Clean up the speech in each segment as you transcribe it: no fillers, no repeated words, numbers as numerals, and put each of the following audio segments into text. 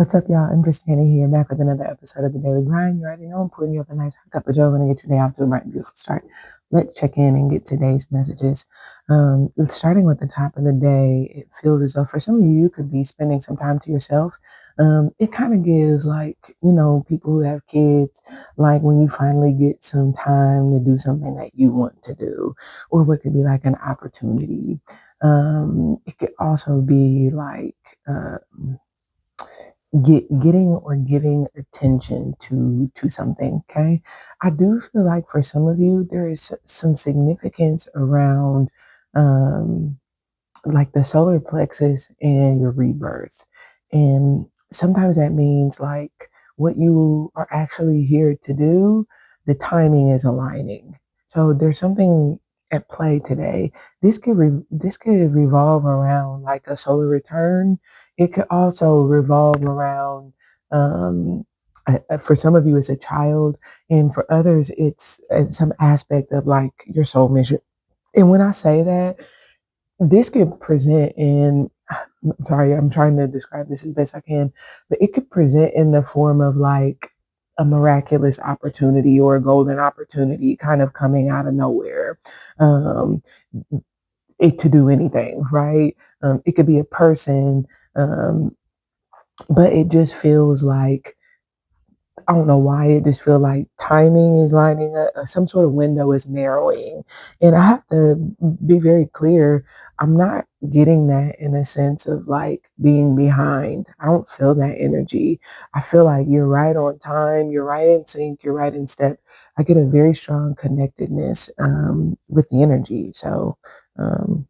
What's up, y'all? Understanding here, back with another episode of the Daily Grind. You already know I'm putting you up a nice hot cup of joe. Gonna get your day off to a bright and beautiful start. Let's check in and get today's messages. Starting with the top of the day, it feels as though for some of you, you could be spending some time to yourself. It kind of gives people who have kids, like when you finally get some time to do something that you want to do, or what could be like an opportunity. It could also be getting or giving attention to something. Okay, I do feel like for some of you there is some significance around um like the solar plexus and your rebirth, and sometimes that means like what you are actually here to do, the timing is aligning. So there's something at play today. This could revolve around like a solar return. It could also revolve around um for some of you it's a child, and for others it's some aspect of like your soul mission. And when I say that, this could present in, sorry, I'm trying to describe this as best I can, but it could present in the form of like a miraculous opportunity or a golden opportunity kind of coming out of nowhere. Um, it to do anything, right? It could be a person, um, but it just feels like I don't know why it just feel like timing is lining up, some sort of window is narrowing. And I have to be very clear, I'm not getting that in a sense of like being behind. I don't feel that energy. I feel like you're right on time, you're right in sync, you're right in step. I get a very strong connectedness with the energy. So um,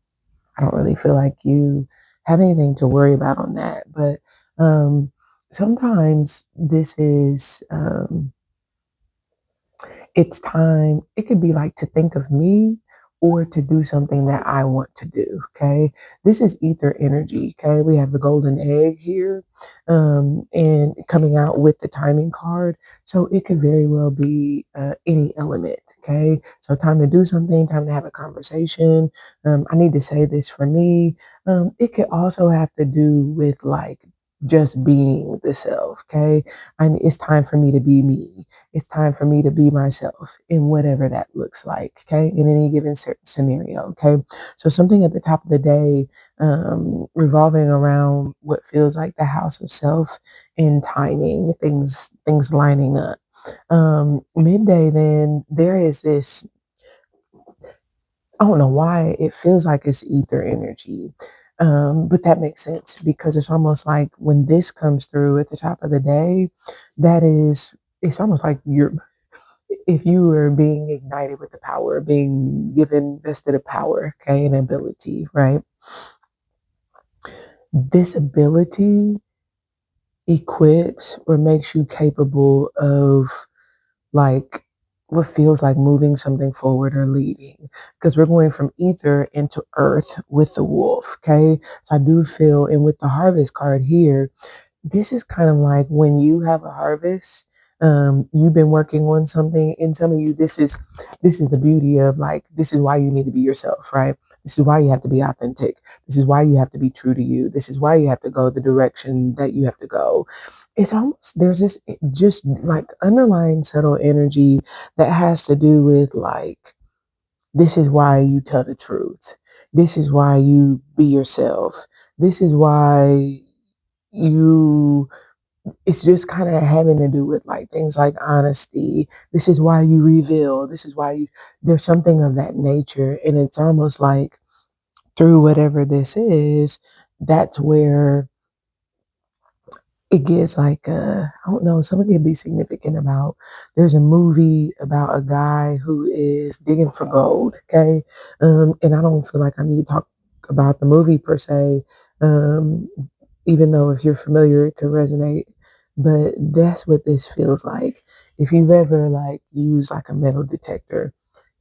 I don't really feel like you have anything to worry about on that. But um, sometimes this is it's time. It could be like to think of me or to do something that I want to do. Okay. This is ether energy. Okay. We have the golden egg here, and coming out with the timing card. So it could very well be any element. Okay. So time to do something, time to have a conversation. I need to say this for me. It could also have to do with like just being the self. Okay. And it's time for me to be me. It's time for me to be myself in whatever that looks like, okay, in any given scenario, okay. So something at the top of the day, revolving around what feels like the house of self and timing, things lining up. Midday, then there is this. I don't know why it feels like it's ether energy. But that makes sense because it's almost like when this comes through at the top of the day, it's almost like if you were being ignited with the power, being given vested of power, okay, an ability, right? This ability equips or makes you capable of like what feels like moving something forward or leading, because we're going from ether into earth with the wolf, okay. So I do feel, and with the harvest card here, this is kind of like when you have a harvest, you've been working on something, and some of you, this is the beauty of like, this is why you need to be yourself, right? This is why you have to be authentic. This is why you have to be true to you. This is why you have to go the direction that you have to go. It's almost, there's this just like underlying subtle energy that has to do with like, this is why you tell the truth. This is why you be yourself. This is why you, it's just kind of having to do with like things like honesty. This is why you reveal. This is why you, there's something of that nature. And it's almost like through whatever this is, that's where it gets like, I don't know, something can be significant about, there's a movie about a guy who is digging for gold. Okay. And I don't feel like I need to talk about the movie per se. Um, even though if you're familiar, it could resonate. But that's what this feels like. If you've ever like used like a metal detector,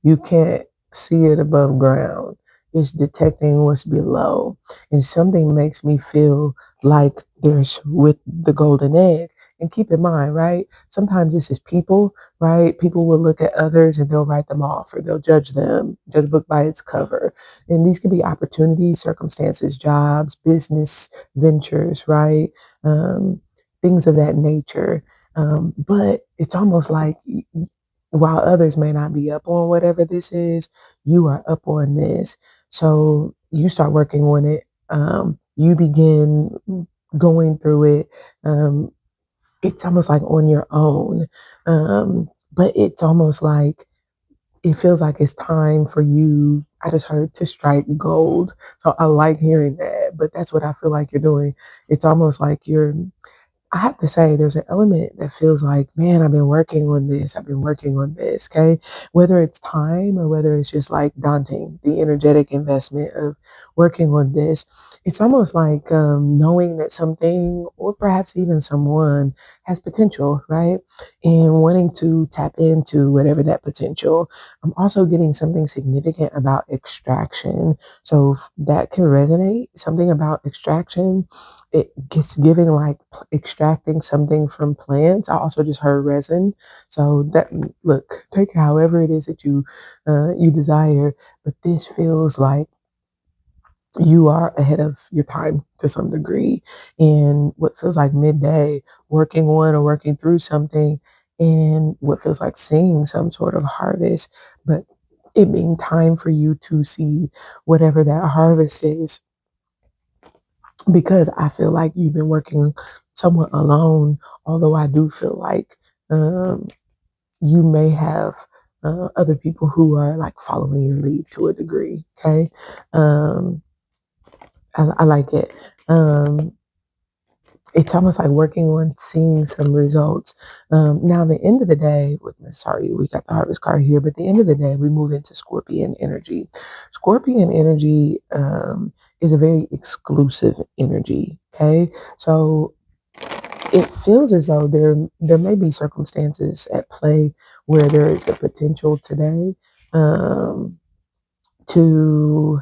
you can't see it above ground. It's detecting what's below. And something makes me feel like there's with the golden egg. And keep in mind, right? Sometimes this is people, right? People will look at others and they'll write them off or they'll judge them, judge a book by its cover. And these can be opportunities, circumstances, jobs, business ventures, right? Um, things of that nature. But it's almost like while others may not be up on whatever this is, you are up on this. So you start working on it. You begin going through it. Um, it's almost like on your own. But it's almost like it feels like it's time for you. I just heard to strike gold. So I like hearing that, but that's what I feel like you're doing. It's almost like I have to say, there's an element that feels like, man, I've been working on this. I've been working on this. Okay. Whether it's time or whether it's just like daunting, the energetic investment of working on this, it's almost like knowing that something or perhaps even someone has potential, right? And wanting to tap into whatever that potential. I'm also getting something significant about extraction. So that can resonate, something about extraction. It gets giving like extracting something from plants. I also just heard resin. So that look, take however it is that you desire, but this feels like you are ahead of your time to some degree in what feels like midday, working on or working through something, and what feels like seeing some sort of harvest, but it being time for you to see whatever that harvest is, because I feel like you've been working somewhat alone, although I do feel like um, you may have other people who are like following your lead to a degree. Okay. Um, I like it. It's almost like working on seeing some results. Now, the end of the day, sorry, we got the harvest card here, but the end of the day, we move into Scorpion energy. Scorpion energy is a very exclusive energy. Okay, so it feels as though there may be circumstances at play where there is the potential today um, to,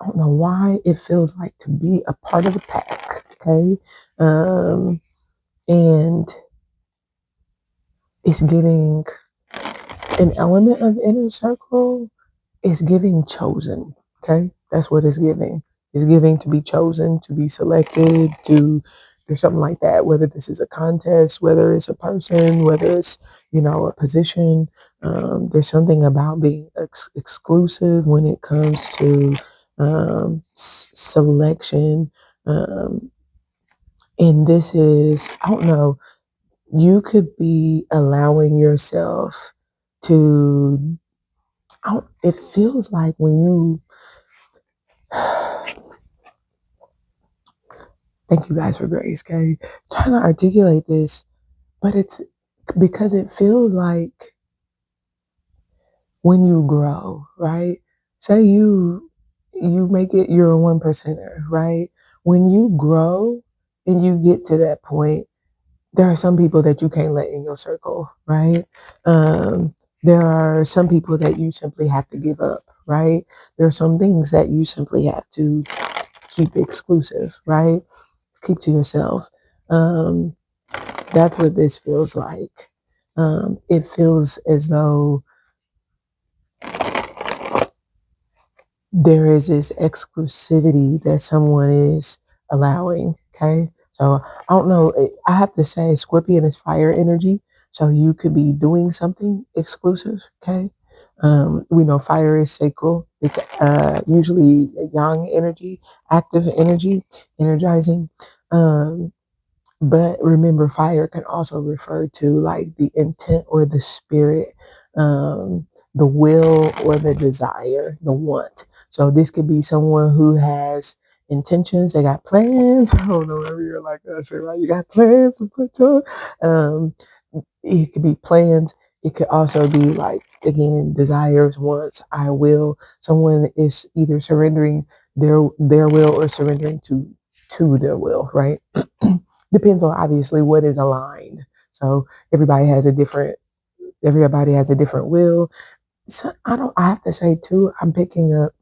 I don't know why it feels like to be a part of the pack. Okay. Um, and it's giving an element of inner circle. It's giving chosen. Okay, that's what it's giving. It's giving to be chosen, to be selected, to or something like that. Whether this is a contest, whether it's a person, whether it's a position. There's something about being exclusive when it comes to selection. Um, and this is, I don't know, you could be allowing yourself to, it feels like when you, thank you guys for grace, okay? Trying to articulate this, but it's because it feels like when you grow, right? Say you make it, you're a one percenter, right? When you grow and you get to that point, there are some people that you can't let in your circle, right? There are some people that you simply have to give up, right? There are some things that you simply have to keep exclusive, right? Keep to yourself. Um, that's what this feels like. It feels as though there is this exclusivity that someone is allowing. Okay. So I don't know. I have to say, Scorpion is fire energy. So you could be doing something exclusive. Okay. We know fire is sacral. It's usually a yang energy, active energy, energizing. Um, but remember, fire can also refer to like the intent or the spirit, the will or the desire, the want. So this could be someone who has intentions, they got plans. I don't know, maybe you're like Usher, right? You got plans to put your, um, it could be plans. It could also be like, again, desires, wants, I will. Someone is either surrendering their will or surrendering to their will, right? Depends on obviously what is aligned. So everybody has a different will. So I have to say too, I'm picking up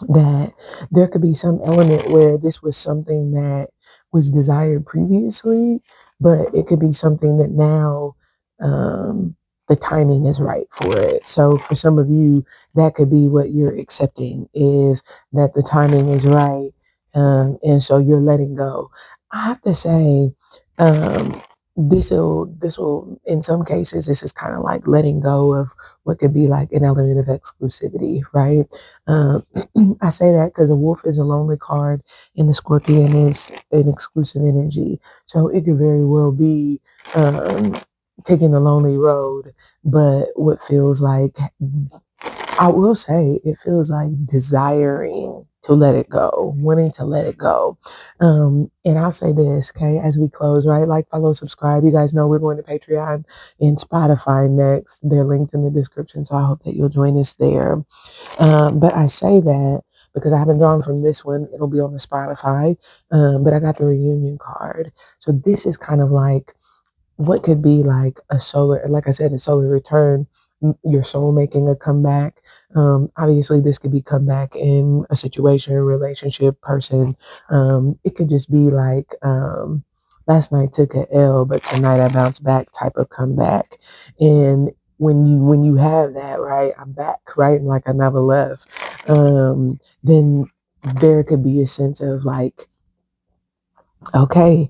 that there could be some element where this was something that was desired previously, but it could be something that now the timing is right for it. So for some of you, that could be what you're accepting, is that the timing is right. And so you're letting go. I have to say, um, this will in some cases this is kind of like letting go of what could be like an element of exclusivity, right? um, I say that because the wolf is a lonely card and the scorpion is an exclusive energy, so it could very well be um, taking the lonely road, but what feels like, I will say, it feels like desiring to let it go, wanting to let it go. And I'll say this, okay, as we close, right? Like, follow, subscribe. You guys know we're going to Patreon and Spotify next. They're linked in the description, so I hope that you'll join us there. But I say that because I haven't drawn from this one. It'll be on the Spotify, but I got the reunion card. So this is kind of like what could be like a solar, like I said, a solar return, your soul making a comeback. Obviously, this could be comeback in a situation, relationship, person. It could just be like, last night took a L, but tonight I bounced back type of comeback. And when you have that, right, I'm back, right, and like I never left. Then there could be a sense of like, okay.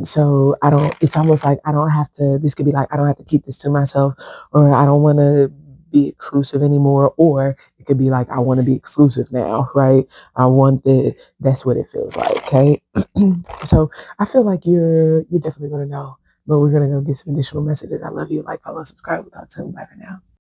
So I don't, it's almost like I don't have to, this could be like, I don't have to keep this to myself, or I don't want to be exclusive anymore, or it could be like, I want to be exclusive now, right? I want that's what it feels like. Okay. So I feel like you're definitely going to know, but we're going to go get some additional messages. I love you. Like, follow, subscribe. We'll talk soon. Bye for now.